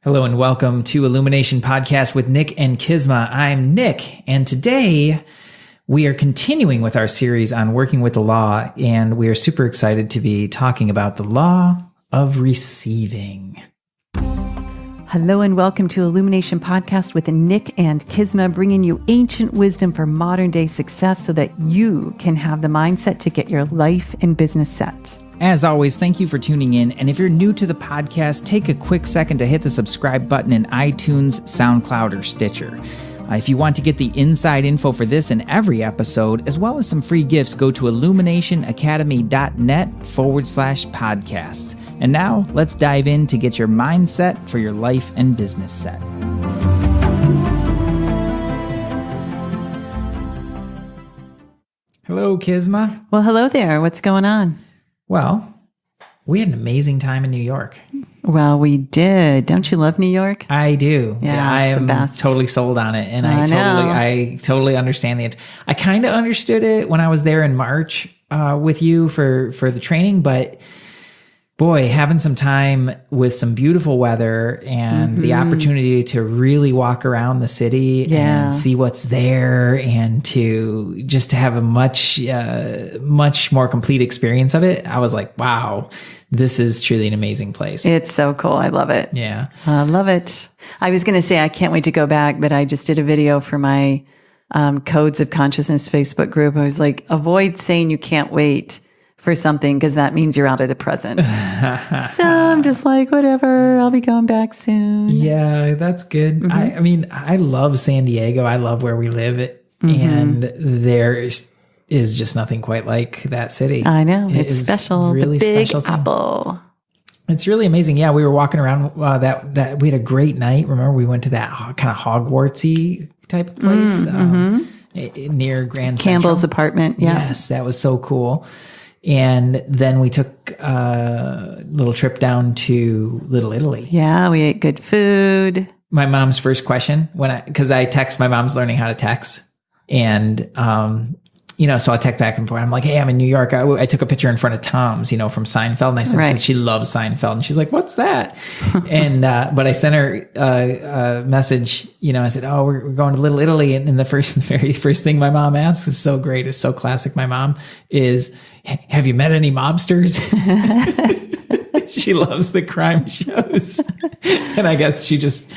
Hello and welcome to Illumination Podcast with Nick and Kizma. I'm Nick, and today we are continuing with our series on working with the law, and we are super excited to be talking about the law of receiving. Hello and welcome to Illumination Podcast with Nick and Kizma, bringing you ancient wisdom for modern day success so that you can have the mindset to get your life and business set. As always, thank you for tuning in. And if you're new to the podcast, take a quick second to hit the subscribe button in iTunes, SoundCloud, or Stitcher. If you want to get the inside info for this and every episode, as well as some free gifts, go to illuminationacademy.net/podcasts. And now let's dive in to get your mindset for your life and business set. Hello, Kizma. Well, hello there. What's going on? Well, we had an amazing time in New York. Well, we did. Don't you love New York? I do. Yeah, I it's am the best. Totally sold on it. And I I totally understand it. I kind of understood it when I was there in March with you for the training, but boy, having some time with some beautiful weather and the opportunity to really walk around the city and see what's there and to just to have a much more complete experience of it. I was like, wow, this is truly an amazing place. It's so cool. I love it. Yeah. I love it. I was going to say, I can't wait to go back, but I just did a video for my Codes of Consciousness Facebook group. I was like, avoid saying you can't wait for something because that means you're out of the present. So I'm just like, whatever, I'll be going back soon. Yeah, that's good. I mean, I love San Diego. I love where we live. And there is just nothing quite like that city. I know. It's special. Really the Big special thing. Apple. It's really amazing. Yeah, we were walking around that we had a great night. Remember, we went to that kind of Hogwartsy type of place near Grand Campbell's Central. apartment. Yeah. Yes, that was so cool. And then we took a little trip down to Little Italy. Yeah, we ate good food. My mom's first question because I text, my mom's learning how to text. And, so I text back and forth. I'm like, hey, I'm in New York. I took a picture in front of Tom's, from Seinfeld. And I said, because she loves Seinfeld. And she's like, what's that? And, but I sent her a message, I said, oh, we're going to Little Italy. And the very first thing my mom asks is so great. It's so classic. My mom is, have you met any mobsters? She loves the crime shows. And I guess she just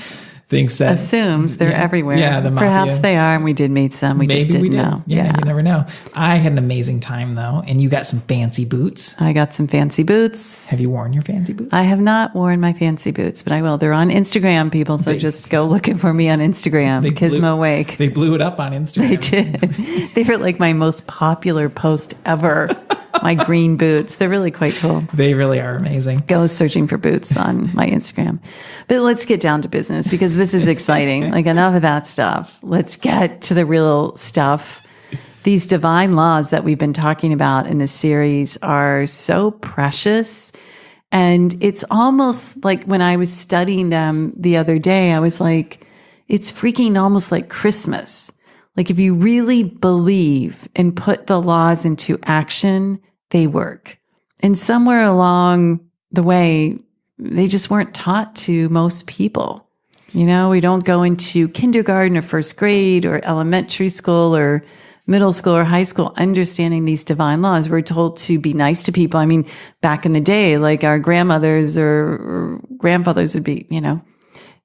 thinks that assumes they're everywhere. Yeah, the mafia. Perhaps they are, and we did meet some. We just didn't know. Yeah, you never know. I had an amazing time though, and you got some fancy boots. I got some fancy boots. Have you worn your fancy boots? I have not worn my fancy boots, but I will. They're on Instagram, people. So just go looking for me on Instagram. Kizma Wake. They blew it up on Instagram. They did. They were like my most popular post ever. My green boots. They're really quite cool. They really are amazing. Go searching for boots on my Instagram. But let's get down to business because this is exciting. Like enough of that stuff. Let's get to the real stuff. These divine laws that we've been talking about in this series are so precious. And it's almost like when I was studying them the other day, I was like, it's freaking almost like Christmas. Like if you really believe and put the laws into action, they work. And somewhere along the way, they just weren't taught to most people. We don't go into kindergarten or first grade or elementary school or middle school or high school understanding these divine laws. We're told to be nice to people. I mean, back in the day, like our grandmothers or grandfathers would be,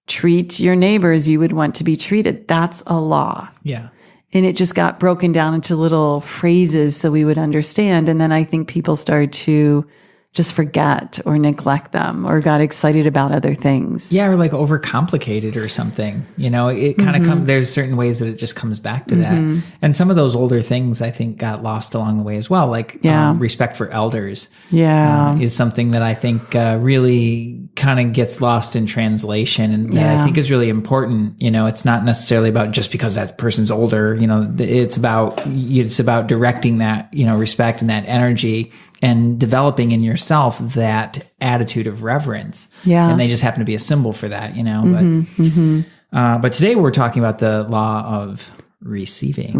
treat your neighbors you would want to be treated. That's a law. Yeah. And it just got broken down into little phrases so we would understand. And then I think people started to just forget or neglect them or got excited about other things. Yeah, or like overcomplicated or something. It kind of comes, there's certain ways that it just comes back to that. And some of those older things I think got lost along the way as well. Like respect for elders is something that I think really kind of gets lost in translation and that I think is really important. It's not necessarily about just because that person's older, it's about directing that, respect and that energy and developing in yourself that attitude of reverence. Yeah. And they just happen to be a symbol for that, but today we're talking about the law of receiving.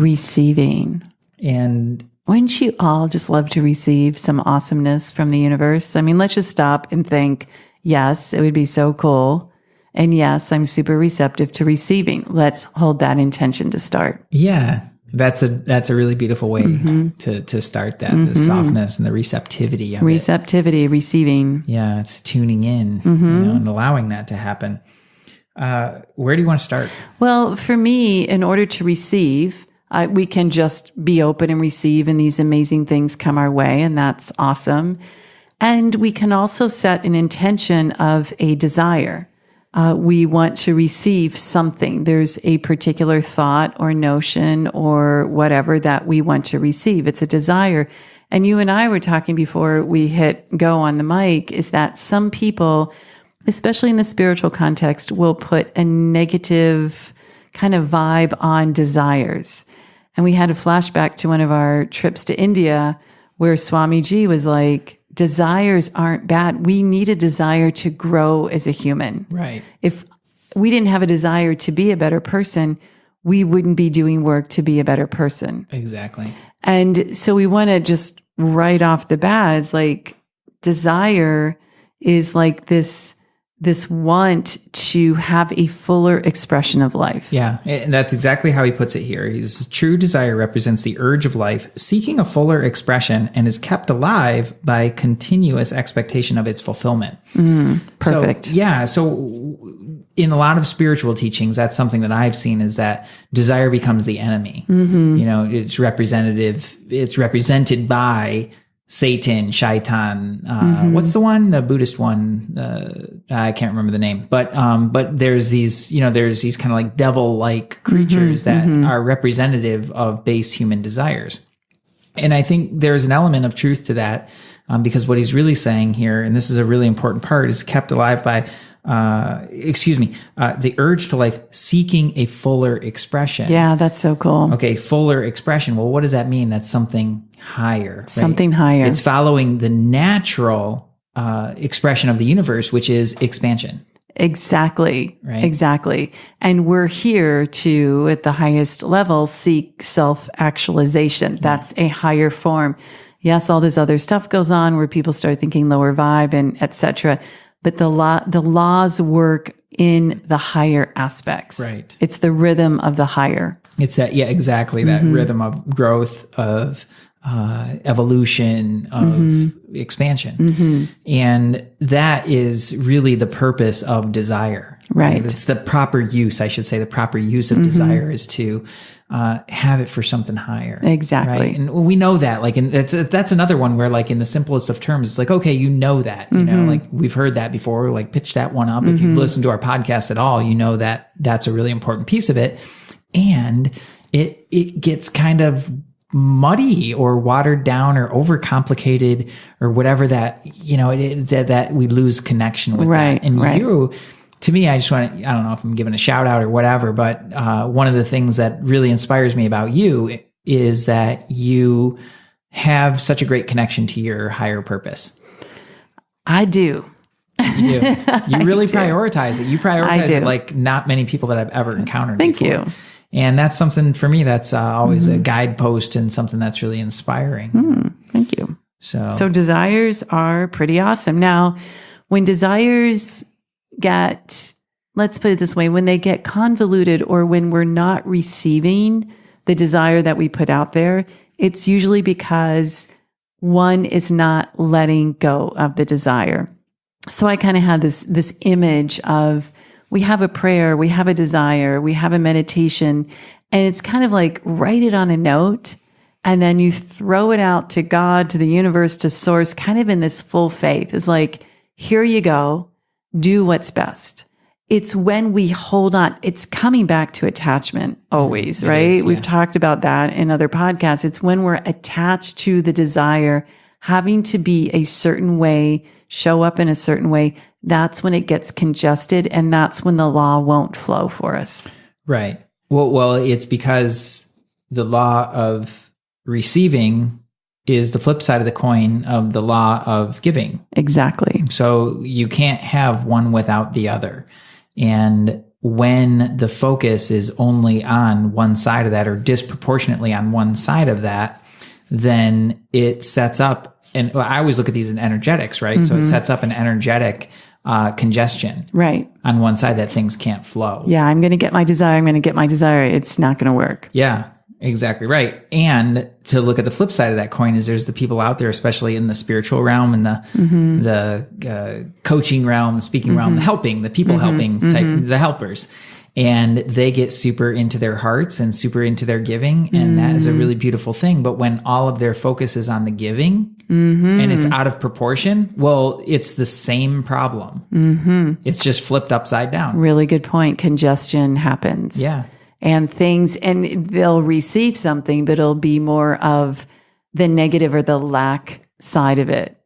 And wouldn't you all just love to receive some awesomeness from the universe? I mean, let's just stop and think, yes, it would be so cool. And yes, I'm super receptive to receiving. Let's hold that intention to start. Yeah. That's a really beautiful way to start that, the softness and the receptivity of Receptivity, receiving. Yeah, it's tuning in, and allowing that to happen. Where do you want to start? Well, for me, in order to receive, we can just be open and receive, and these amazing things come our way, and that's awesome. And we can also set an intention of a desire. We want to receive something. There's a particular thought or notion or whatever that we want to receive. It's a desire. And you and I were talking before we hit go on the mic, is that some people, especially in the spiritual context, will put a negative kind of vibe on desires. And we had a flashback to one of our trips to India where Swamiji was like, desires aren't bad. We need a desire to grow as a human. Right. If we didn't have a desire to be a better person, we wouldn't be doing work to be a better person. Exactly. And so we want to just right off the bat, it's like desire is like this want to have a fuller expression of life. Yeah, and that's exactly how he puts it here. His true desire represents the urge of life, seeking a fuller expression, and is kept alive by continuous expectation of its fulfillment. Perfect. So in a lot of spiritual teachings, that's something that I've seen, is that desire becomes the enemy. It's represented by Satan, Shaitan, what's the one? The Buddhist one? I can't remember the name, but there's these kind of like devil-like creatures that are representative of base human desires. And I think there's an element of truth to that, because what he's really saying here, and this is a really important part, is kept alive by, the urge to life, seeking a fuller expression. Yeah, that's so cool. Okay, fuller expression. Well, what does that mean? That's something higher. Right? Something higher. It's following the natural expression of the universe, which is expansion. Exactly. Right. Exactly. And we're here to, at the highest level, seek self-actualization. That's a higher form. Yes, all this other stuff goes on where people start thinking lower vibe and et cetera. But the laws work in the higher aspects. Right. It's the rhythm of the higher. It's that, yeah, exactly. That rhythm of growth, of evolution, of expansion. And that is really the purpose of desire. Right. It's the proper use, I should say, the proper use of desire is to have it for something higher. Exactly. Right? And we know that, like, and that's another one where, like, in the simplest of terms, it's like, okay, you know that, you know, like we've heard that before, like pitch that one up. If you've listened to our podcast at all, you know that that's a really important piece of it. And it gets kind of muddy or watered down or overcomplicated or whatever, that, you know, that we lose connection with that. And you, to me, I just want to, I don't know if I'm giving a shout out or whatever, but one of the things that really inspires me about you is that you have such a great connection to your higher purpose. I do. You do. You really prioritize it. You prioritize it like not many people that I've ever encountered Thank before. you. And that's something for me that's always a guidepost and something that's really inspiring. Thank you. So desires are pretty awesome. Now, when desires get, let's put it this way, when they get convoluted or when we're not receiving the desire that we put out there, it's usually because one is not letting go of the desire. So I kind of had this image of, we have a prayer, we have a desire, we have a meditation, and it's kind of like write it on a note and then you throw it out to God, to the universe, to source, kind of in this full faith. It's like, here you go, do what's best. It's when we hold on, it's coming back to attachment always, right? Is, yeah. We've talked about that in other podcasts. It's when we're attached to the desire, having to be a certain way, show up in a certain way. That's when it gets congested, and that's when the law won't flow for us. Right. Well, it's because the law of receiving is the flip side of the coin of the law of giving. Exactly. So you can't have one without the other. And when the focus is only on one side of that, or disproportionately on one side of that, then it sets up, and I always look at these in energetics, right? So it sets up an energetic congestion right on one side that things can't flow. Yeah, I'm going to get my desire. It's not going to work. Yeah, exactly right. And to look at the flip side of that coin is there's the people out there, especially in the spiritual realm and the coaching realm, the speaking realm, the people helping type, the helpers. And they get super into their hearts and super into their giving. And that is a really beautiful thing. But when all of their focus is on the giving and it's out of proportion, well, it's the same problem. It's just flipped upside down. Really good point. Congestion happens. Yeah. And they'll receive something, but it'll be more of the negative or the lack side of it.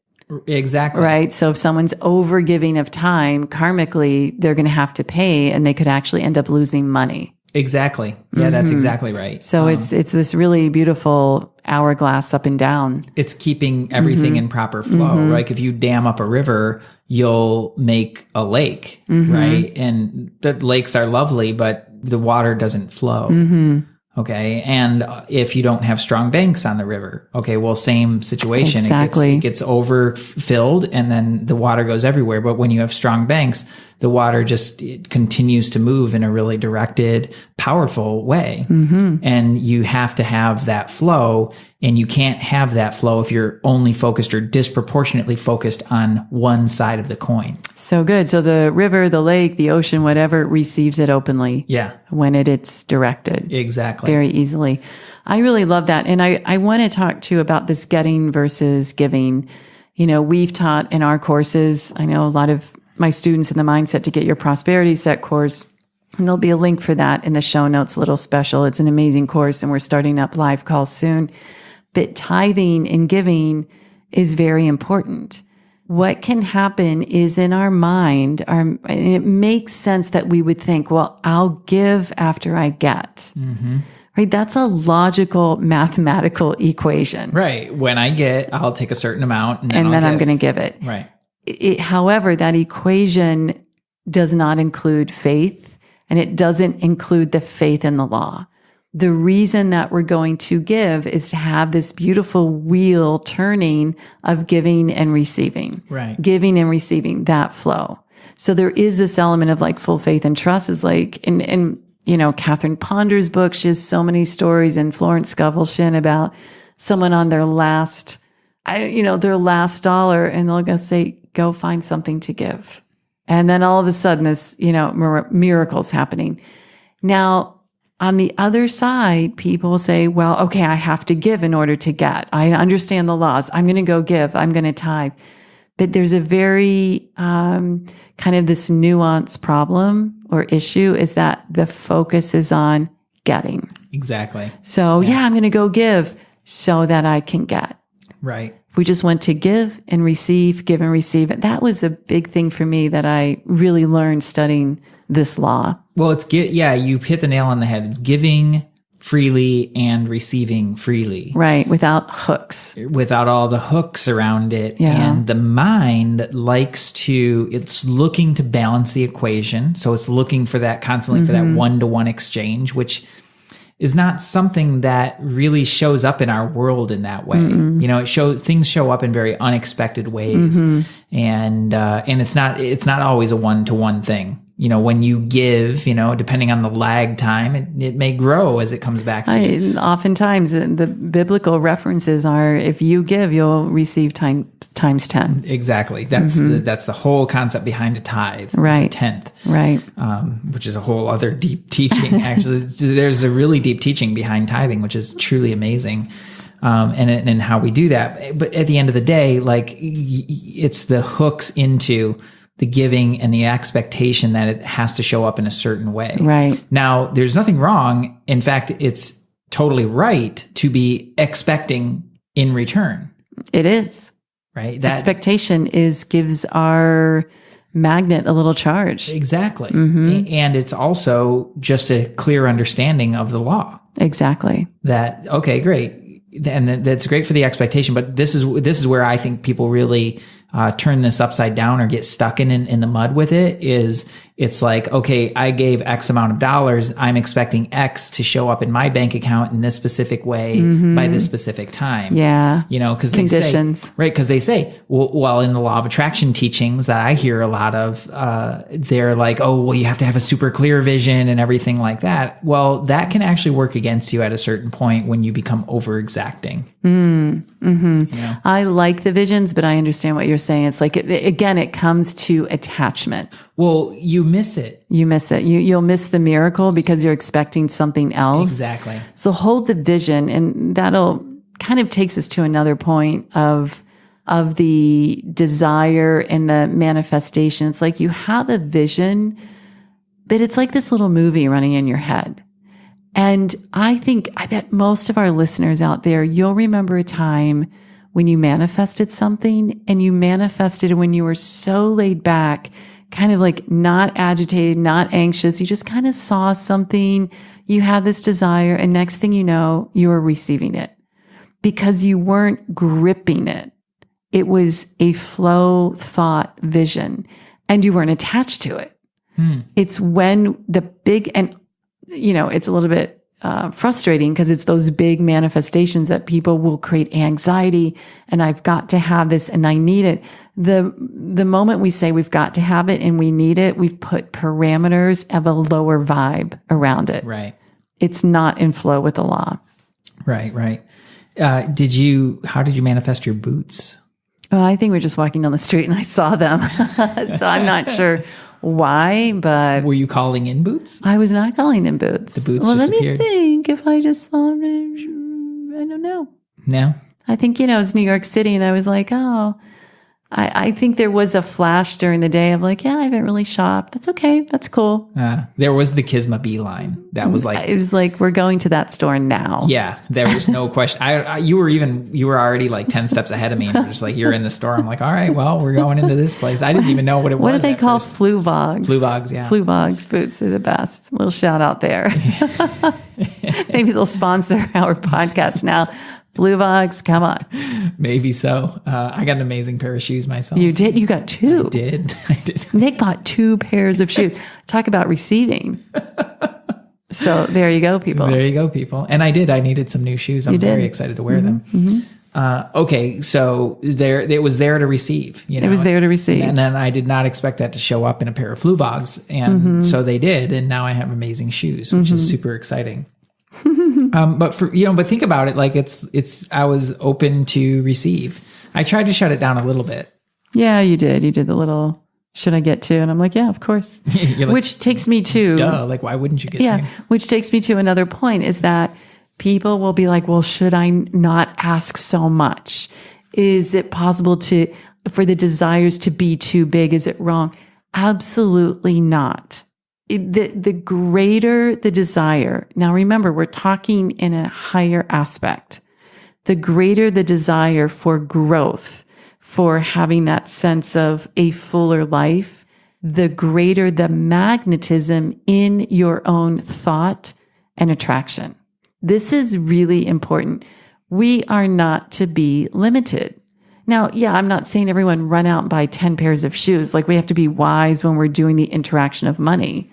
Exactly. Right. So if someone's over giving of time, karmically, they're going to have to pay and they could actually end up losing money. Exactly. Yeah, that's exactly right. So it's this really beautiful hourglass up and down. It's keeping everything in proper flow. Like if you dam up a river, you'll make a lake, right? And the lakes are lovely, but the water doesn't flow. Okay. And if you don't have strong banks on the river, okay, well, same situation. Exactly. It gets overfilled and then the water goes everywhere. But when you have strong banks, the water it continues to move in a really directed, powerful way. And you have to have that flow, and you can't have that flow if you're only focused or disproportionately focused on one side of the coin. So good. So the river, the lake, the ocean, whatever, receives it openly. Yeah. When it's directed. Exactly. Very easily. I really love that. And I want to talk too about this getting versus giving. You know, we've taught in our courses, I know a lot of my students in the Mindset to Get Your Prosperity Set course, and there'll be a link for that in the show notes, a little special. It's an amazing course, and we're starting up live calls soon. But tithing and giving is very important. What can happen is in our mind, and it makes sense that we would think, well, I'll give after I get. Right? That's a logical mathematical equation. Right. When I get, I'll take a certain amount and then I'm going to give it. Right. However, that equation does not include faith, and it doesn't include the faith in the law. The reason that we're going to give is to have this beautiful wheel turning of giving and receiving. Right. Giving and receiving, that flow. So there is this element of like full faith and trust is like, and you know, Catherine Ponder's book, she has so many stories, and Florence Scovel Shinn about someone on their last dollar, and they'll go say, go find something to give. And then all of a sudden this, miracle's happening. Now, on the other side, people say, well, okay, I have to give in order to get. I understand the laws. I'm going to go give. I'm going to tithe. But there's a very kind of this nuanced problem or issue is that the focus is on getting. Exactly. So I'm going to go give so that I can get. Right. We just went to give and receive. That was a big thing for me that I really learned studying this law. Well, you hit the nail on the head. It's giving freely and receiving freely. Right, without hooks. Without all the hooks around it. Yeah. And the mind it's looking to balance the equation. So it's looking for that constantly for that one-to-one exchange, which is not something that really shows up in our world in that way. You know, things show up in very unexpected ways. And it's not always a one-to-one thing. You know, when you give, depending on the lag time, it may grow as it comes back to you. Oftentimes, the biblical references are, if you give, you'll receive times 10. Exactly. That's the whole concept behind a tithe. Right. It's a tenth. Right. Which is a whole other deep teaching. Actually, there's a really deep teaching behind tithing, which is truly amazing. And how we do that. But at the end of the day, like, it's the hooks into the giving and the expectation that it has to show up in a certain way. Right. Now, there's nothing wrong. In fact, it's totally right to be expecting in return. It is. Right. Expectation gives our magnet a little charge. Exactly. And it's also just a clear understanding of the law. Exactly. That, okay, great. And that's great for the expectation, but this is where I think people really turn this upside down or get stuck in the mud with it, is It's like, okay, I gave X amount of dollars. I'm expecting X to show up in my bank account in this specific way by this specific time. Yeah. Because they say, right. Because they say, well, in the law of attraction teachings that I hear a lot of, they're like, oh, well, you have to have a super clear vision and everything like that. Well, that can actually work against you at a certain point when you become over exacting. I like the visions, but I understand what you're saying. It's like, again, it comes to attachment. Well, you miss it. You miss it. You'll miss the miracle because you're expecting something else. Exactly. So hold the vision, and that'll kind of takes us to another point of the desire and the manifestation. It's like you have a vision, but it's like this little movie running in your head. And I bet most of our listeners out there, you'll remember a time when you manifested something, and you manifested when you were so laid back, kind of like not agitated, not anxious. You just kind of saw something, you had this desire, and next thing you know, you were receiving it because you weren't gripping it. It was a flow, thought, vision, and you weren't attached to it. It's when the big, and it's a little bit frustrating because it's those big manifestations that people will create anxiety, and I've got to have this and I need it. The moment we say we've got to have it and we need it, we've put parameters of a lower vibe around it. Right. It's not in flow with the law. Right. How did you manifest your boots? Well, I think we're just walking down the street and I saw them. So I'm not sure why, but... Were you calling in boots? I was not calling in boots. The boots just appeared? Let me think. If I just saw them, I don't know. No? I think, it's New York City, and I was like, oh... I think there was a flash during the day of like, yeah, I haven't really shopped. That's okay. That's cool. There was the Kisma beeline. That was like... It was like, we're going to that store now. Yeah, there was no question. You were already like 10 steps ahead of me. And you're just like, you're in the store. I'm like, all right, well, we're going into this place. I didn't even know what it was. What do they call Fluvogs? Fluvogs, yeah. Fluvogs boots are the best. A little shout out there. Maybe they'll sponsor our podcast now. Fluvogs, come on. Maybe so. I got an amazing pair of shoes myself. You did? You got two? I did. Nick bought 2 pairs of shoes. Talk about receiving. So there you go, people. There you go, people. And I did. I needed some new shoes. I'm very excited to wear them. Okay, so it was there to receive. It was there to receive. And then I did not expect that to show up in a pair of Fluvogs. And so they did. And now I have amazing shoes, which is super exciting. But think about it. Like I was open to receive. I tried to shut it down a little bit. Yeah, you did. You did the little, should I get to? And I'm like, yeah, of course. Like, which takes me to, duh, like, why wouldn't you get to? Which takes me to another point is that people will be like, well, should I not ask so much? Is it possible for the desires to be too big? Is it wrong? Absolutely not. The greater the desire, now remember, we're talking in a higher aspect. The greater the desire for growth, for having that sense of a fuller life, the greater the magnetism in your own thought and attraction. This is really important. We are not to be limited. Now, yeah, I'm not saying everyone run out and buy 10 pairs of shoes. Like, we have to be wise when we're doing the interaction of money.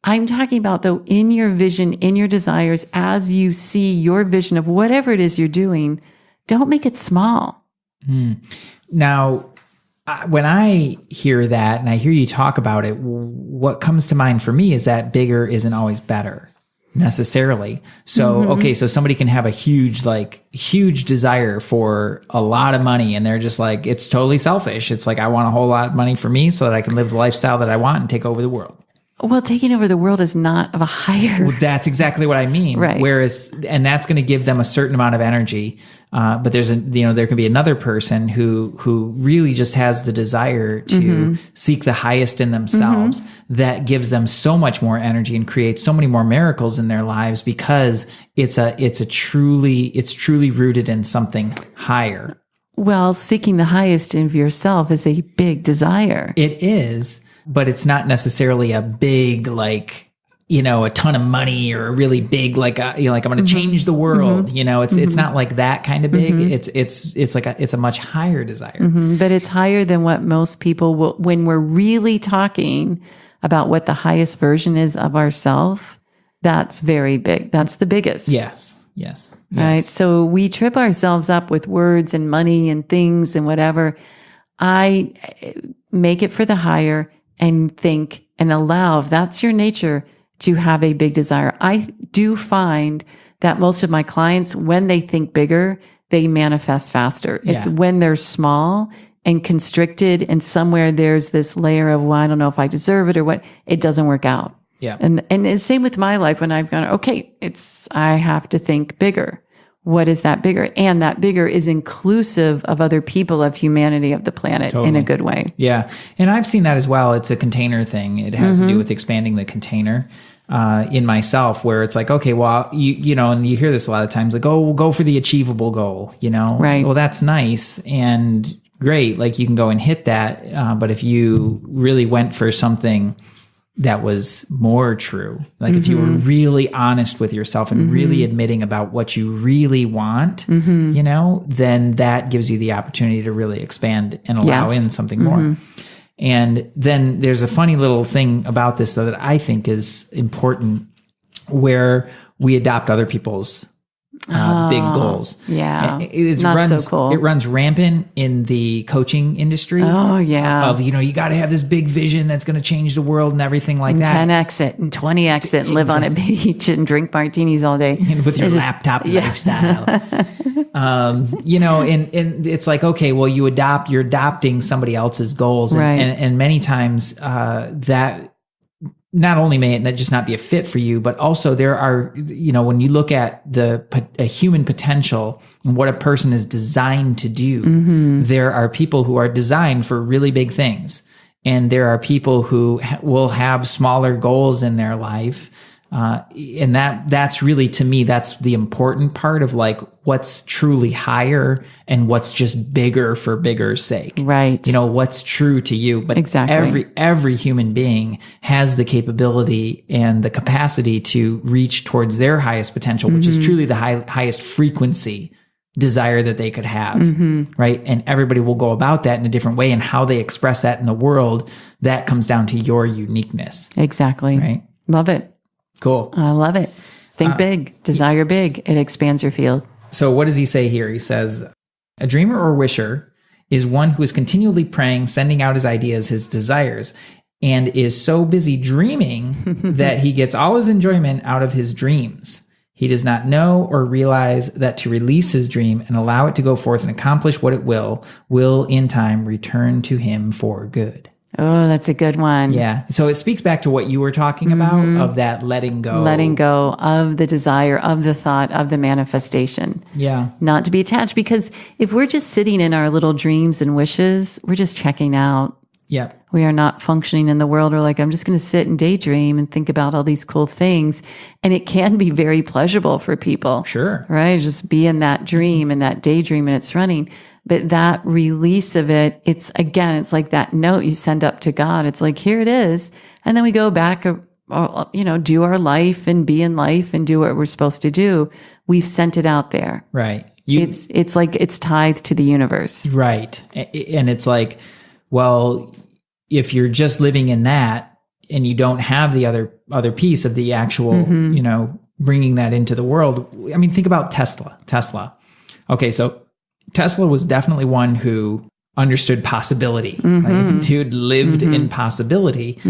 I'm talking about, though, in your vision, in your desires, as you see your vision of whatever it is you're doing, don't make it small. Now, when I hear that and I hear you talk about it, what comes to mind for me is that bigger isn't always better necessarily. So, okay, so somebody can have a huge desire for a lot of money, and they're just like, it's totally selfish. It's like, I want a whole lot of money for me so that I can live the lifestyle that I want and take over the world. Well, taking over the world is not of a higher... Well, that's exactly what I mean. Right. Whereas, and that's going to give them a certain amount of energy. But there can be another person who really just has the desire to seek the highest in themselves that gives them so much more energy and creates so many more miracles in their lives because it's truly rooted in something higher. Well, seeking the highest of yourself is a big desire. It is. But it's not necessarily a big, a ton of money or a really big, I'm going to change the world. It's not like that kind of big. It's a much higher desire. But it's higher than what most people will, when we're really talking about what the highest version is of ourselves, that's very big. That's the biggest. Yes. Right. So we trip ourselves up with words and money and things and whatever. I make it for the higher and think and allow, if that's your nature, to have a big desire. I do find that most of my clients, when they think bigger, they manifest faster. It's when they're small and constricted and somewhere there's this layer of, well, I don't know if I deserve it or what, it doesn't work out. Yeah. And it's same with my life when I've gone, okay, I have to think bigger. What is that bigger? And that bigger is inclusive of other people, of humanity, of the planet in a good way. Yeah. And I've seen that as well. It's a container thing. It has to do with expanding the container in myself, where it's like, okay, well, you know, and you hear this a lot of times, like, oh, we'll go for the achievable goal, you know? Right. Well, that's nice and great. Like you can go and hit that. But if you really went for something that was more true, like if you were really honest with yourself and really admitting about what you really want, you know, then that gives you the opportunity to really expand and allow in something more. And then there's a funny little thing about this, though, that I think is important, where we adopt other people's big goals. Yeah. It Not runs, so cool. It runs rampant in the coaching industry. Oh, yeah. Of, you know, you got to have this big vision that's going to change the world and everything like that. 10x it and 20x it and live on a beach and drink martinis all day. And with your laptop lifestyle. You know, and it's like, okay, well, you're adopting somebody else's goals. And, Right. and many times that not only may it just not be a fit for you, but also there are, you know, when you look at a human potential and what a person is designed to do, there are people who are designed for really big things. And there are people who will have smaller goals in their life. And that's really, to me, that's the important part of like what's truly higher and what's just bigger for bigger's sake. Right. You know, what's true to you. But Exactly. every human being has the capability and the capacity to reach towards their highest potential, which is truly the highest frequency desire that they could have. Right. And everybody will go about that in a different way, and how they express that in the world, that comes down to your uniqueness. Exactly. Right. Love it. Cool. I love it. Think big, desire big. It expands your field. So what does he say here? He says, a dreamer or wisher is one who is continually praying, sending out his ideas, his desires, and is so busy dreaming that he gets all his enjoyment out of his dreams. He does not know or realize that to release his dream and allow it to go forth and accomplish what it will in time return to him for good. Oh, that's a good one. Yeah. So it speaks back to what you were talking about, of that letting go. Letting go of the desire, of the thought, of the manifestation. Yeah. Not to be attached, because if we're just sitting in our little dreams and wishes, we're just checking out. Yeah. We are not functioning in the world. We're like, I'm just going to sit and daydream and think about all these cool things. And it can be very pleasurable for people. Sure. Right? Just be in that dream and that daydream and it's running. But that release of it, it's like that note you send up to God. It's like, here it is. And then we go back, you know, do our life and be in life and do what we're supposed to do. We've sent it out there. Right. It's like it's tithed to the universe. Right. And it's like, well, if you're just living in that and you don't have the other piece of the actual, you know, bringing that into the world. I mean, think about Tesla. Okay. So Tesla was definitely one who understood possibility. Like, dude lived in possibility.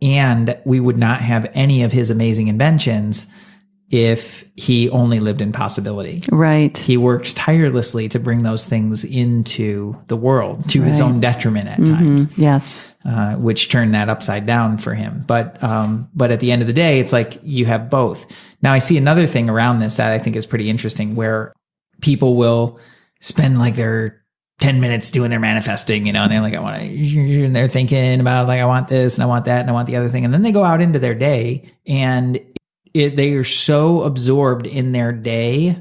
And we would not have any of his amazing inventions if he only lived in possibility. Right. He worked tirelessly to bring those things into the world, to his own detriment at times. Yes. Which turned that upside down for him. But at the end of the day, it's like you have both. Now I see another thing around this that I think is pretty interesting, where people will spend like their 10 minutes doing their manifesting, you know, and they're like, and they're thinking about like, I want this and I want that and I want the other thing. And then they go out into their day and they are so absorbed in their day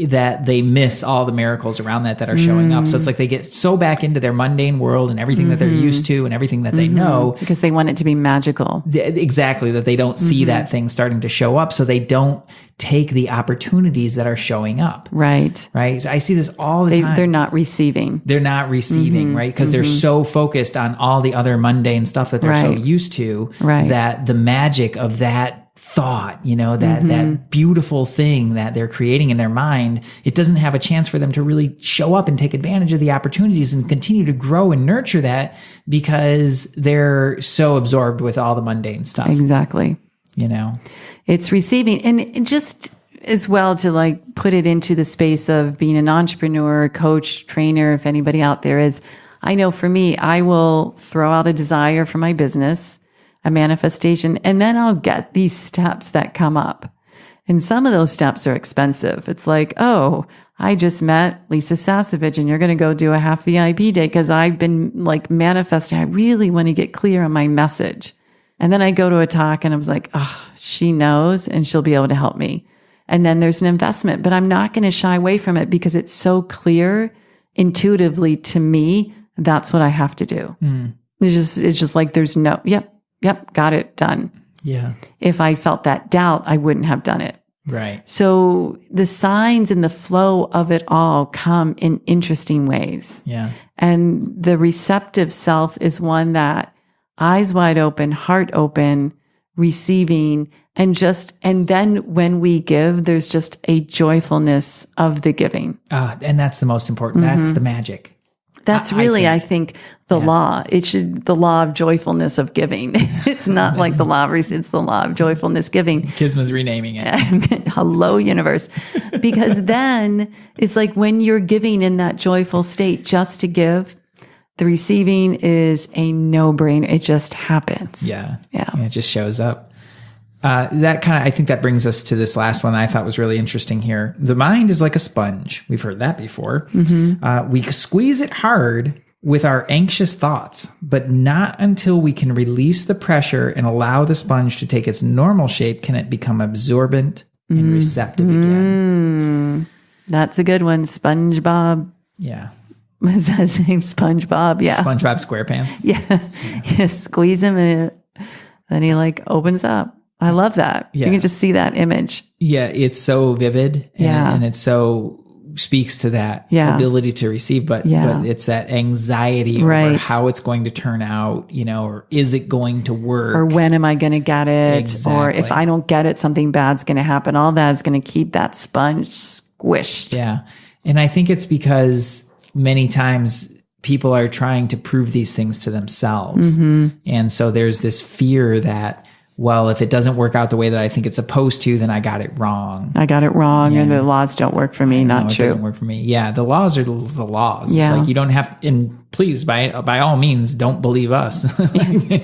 that they miss all the miracles around that are showing up. So it's like they get so back into their mundane world and everything that they're used to and everything that they know. Because they want it to be magical. Exactly. That they don't see that thing starting to show up. So they don't take the opportunities that are showing up. Right. Right. So I see this all the time. They're not receiving. They're not receiving, right? Because they're so focused on all the other mundane stuff that they're so used to that the magic of that thought, that beautiful thing that they're creating in their mind, it doesn't have a chance for them to really show up and take advantage of the opportunities and continue to grow and nurture that because they're so absorbed with all the mundane stuff. Exactly. It's receiving. And just as well to like put it into the space of being an entrepreneur, coach, trainer, if anybody out there is, I know for me, I will throw out a desire for my business, a manifestation, and then I'll get these steps that come up. And some of those steps are expensive. It's like, oh, I just met Lisa Sasevich and you're going to go do a half VIP day because I've been like manifesting. I really want to get clear on my message. And then I go to a talk and I was like, oh, she knows and she'll be able to help me. And then there's an investment, but I'm not going to shy away from it because it's so clear intuitively to me. That's what I have to do. It's just like, there's no, Yep, got it, done. Yeah. If I felt that doubt, I wouldn't have done it. Right. So the signs and the flow of it all come in interesting ways. Yeah. And the receptive self is one that eyes wide open, heart open, receiving, and then when we give, there's just a joyfulness of the giving. And that's the most important. That's the magic. That's really, I think, the law. The law of joyfulness of giving. It's not like the law of receipt, it's the law of joyfulness giving. Kisma's renaming it. Hello, universe. Because then it's like when you're giving in that joyful state just to give, the receiving is a no-brainer. It just happens. Yeah. It just shows up. I think that brings us to this last one that I thought was really interesting here. The mind is like a sponge. We've heard that before. We squeeze it hard with our anxious thoughts, but not until we can release the pressure and allow the sponge to take its normal shape can it become absorbent and receptive again. That's a good one. SpongeBob. Yeah. What's his name? SpongeBob. Yeah. SpongeBob SquarePants. Yeah. Squeeze him and then he like opens up. I love that. Yeah. You can just see that image. Yeah, it's so vivid and it so speaks to that ability to receive, but it's that anxiety over how it's going to turn out, or is it going to work? Or when am I going to get it? Exactly. Or if I don't get it, something bad's going to happen. All that is going to keep that sponge squished. Yeah. And I think it's because many times people are trying to prove these things to themselves. And so there's this fear that, well, if it doesn't work out the way that I think it's supposed to, then I got it wrong. And the laws don't work for me. Not true. It doesn't work for me. Yeah, the laws are the laws. Yeah. It's like you don't have to, and please, by all means, don't believe us.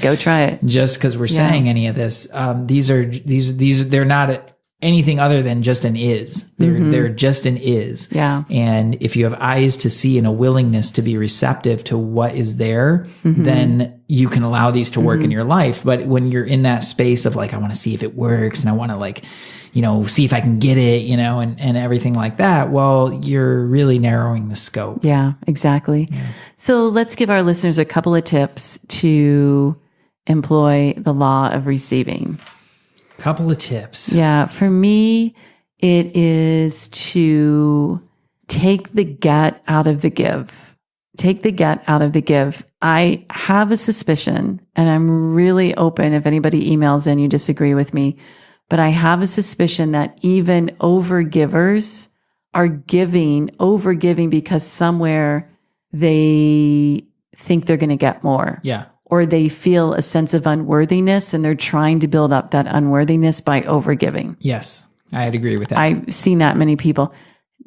Go try it. Just because we're saying any of this. They're not anything other than just an is. They're just an is. Yeah. And if you have eyes to see and a willingness to be receptive to what is there, then you can allow these to work in your life. But when you're in that space of like, I want to see if it works and I want to see if I can get it, and everything like that, well, you're really narrowing the scope. Yeah, exactly. Yeah. So let's give our listeners a couple of tips to employ the law of receiving. Couple of tips. Yeah. For me, it is to take the get out of the give. Take the get out of the give. I have a suspicion, and I'm really open if anybody emails in, you disagree with me, but I have a suspicion that even overgivers are overgiving because somewhere they think they're going to get more. Yeah. Or they feel a sense of unworthiness and they're trying to build up that unworthiness by overgiving. Yes, I'd agree with that. I've seen that many people.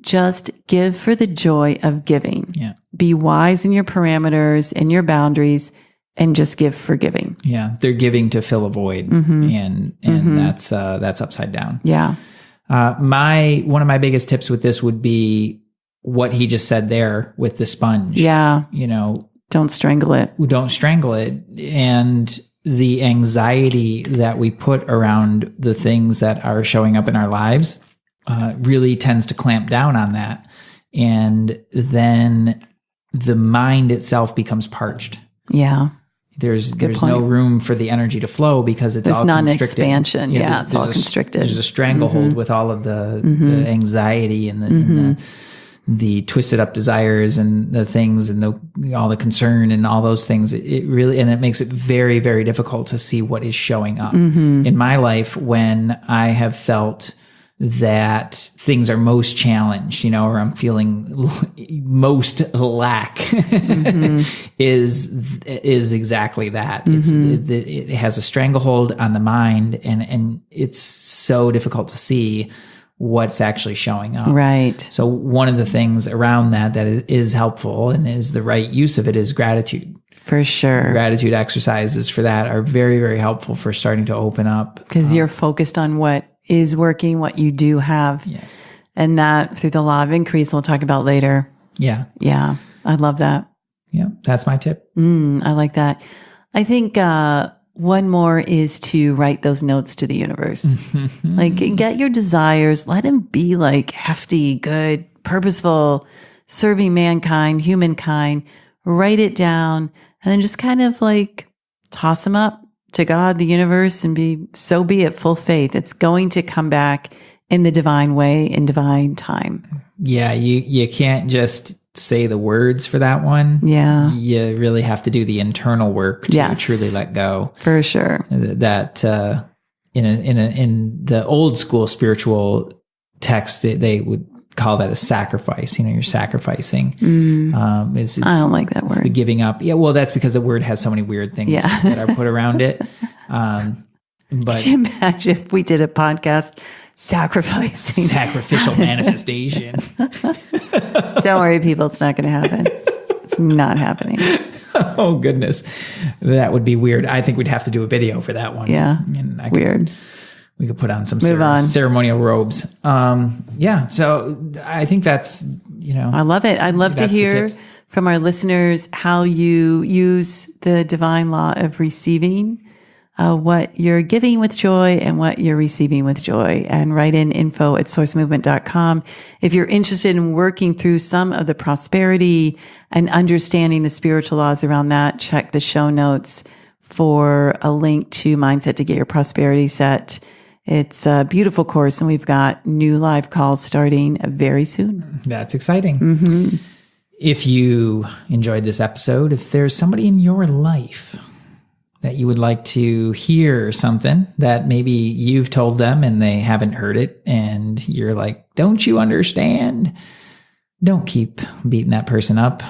Just give for the joy of giving. Yeah. Be wise in your parameters and your boundaries and just give for giving. Yeah. They're giving to fill a void and that's upside down. Yeah. One of my biggest tips with this would be what he just said there with the sponge. Yeah. Don't strangle it. Don't strangle it. And the anxiety that we put around the things that are showing up in our lives really tends to clamp down on that. And then the mind itself becomes parched. Yeah. There's no room for the energy to flow because it's all not constricted. An expansion. Yeah, it's all constricted. There's a stranglehold with all of the anxiety and the twisted up desires and the things and all the concern and all those things. It really, and it makes it very, very difficult to see what is showing up in my life when I have felt that things are most challenged, or I'm feeling most lack is exactly that. It has a stranglehold on the mind, and it's so difficult to see what's actually showing up. Right. So one of the things around that is helpful and is the right use of it is gratitude. For sure. Gratitude exercises for that are very, very helpful for starting to open up. Because you're focused on what is working, what you do have. Yes. And that through the law of increase, we'll talk about later. Yeah. Yeah. I love that. Yeah. That's my tip. I like that. I think one more is to write those notes to the universe. Like, get your desires, let them be like hefty, good, purposeful, serving mankind, humankind. Write it down and then just kind of like toss them up to God, the universe, and be it, full faith. It's going to come back in the divine way, in divine time. Yeah, you can't just say the words for that one. Yeah. You really have to do the internal work to truly let go. For sure. That in the old school spiritual text, they would call that a sacrifice. You're sacrificing. I don't like that word. It's the giving up. Yeah, well, that's because the word has so many weird things that are put around it. But can you imagine if we did a podcast sacrificing? Sacrificial manifestation. Don't worry, people. It's not going to happen. It's not happening. Oh, goodness. That would be weird. I think we'd have to do a video for that one. Yeah. Weird. We could put on some ceremonial robes. So I think that's, I love it. I'd love to hear from our listeners how you use the divine law of receiving, what you're giving with joy and what you're receiving with joy. And write in info@sourcemovement.com. If you're interested in working through some of the prosperity and understanding the spiritual laws around that, check the show notes for a link to Mindset to Get Your Prosperity Set. It's a beautiful course, and we've got new live calls starting very soon. That's exciting. If you enjoyed this episode, if there's somebody in your life that you would like to hear something that maybe you've told them and they haven't heard it, and you're like, don't you understand? Don't keep beating that person up.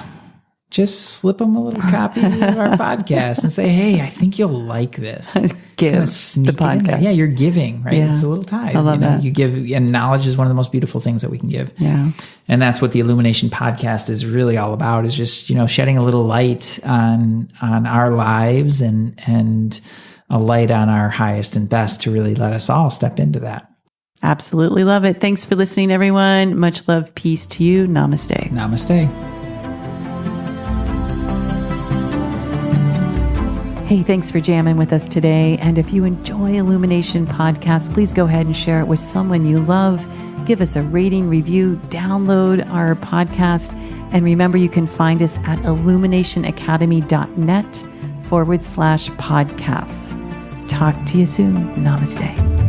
Just slip them a little copy of our podcast and say, hey, I think you'll like this. Give the podcast. Yeah, you're giving, right? Yeah. It's a little tithe. I love that. You give, and knowledge is one of the most beautiful things that we can give. Yeah. And that's what the Illumination podcast is really all about, is just, shedding a little light on our lives and a light on our highest and best to really let us all step into that. Absolutely love it. Thanks for listening, everyone. Much love, peace to you. Namaste. Namaste. Hey, thanks for jamming with us today. And if you enjoy Illumination Podcast, please go ahead and share it with someone you love. Give us a rating, review, download our podcast. And remember, you can find us at illuminationacademy.net/podcasts. Talk to you soon. Namaste.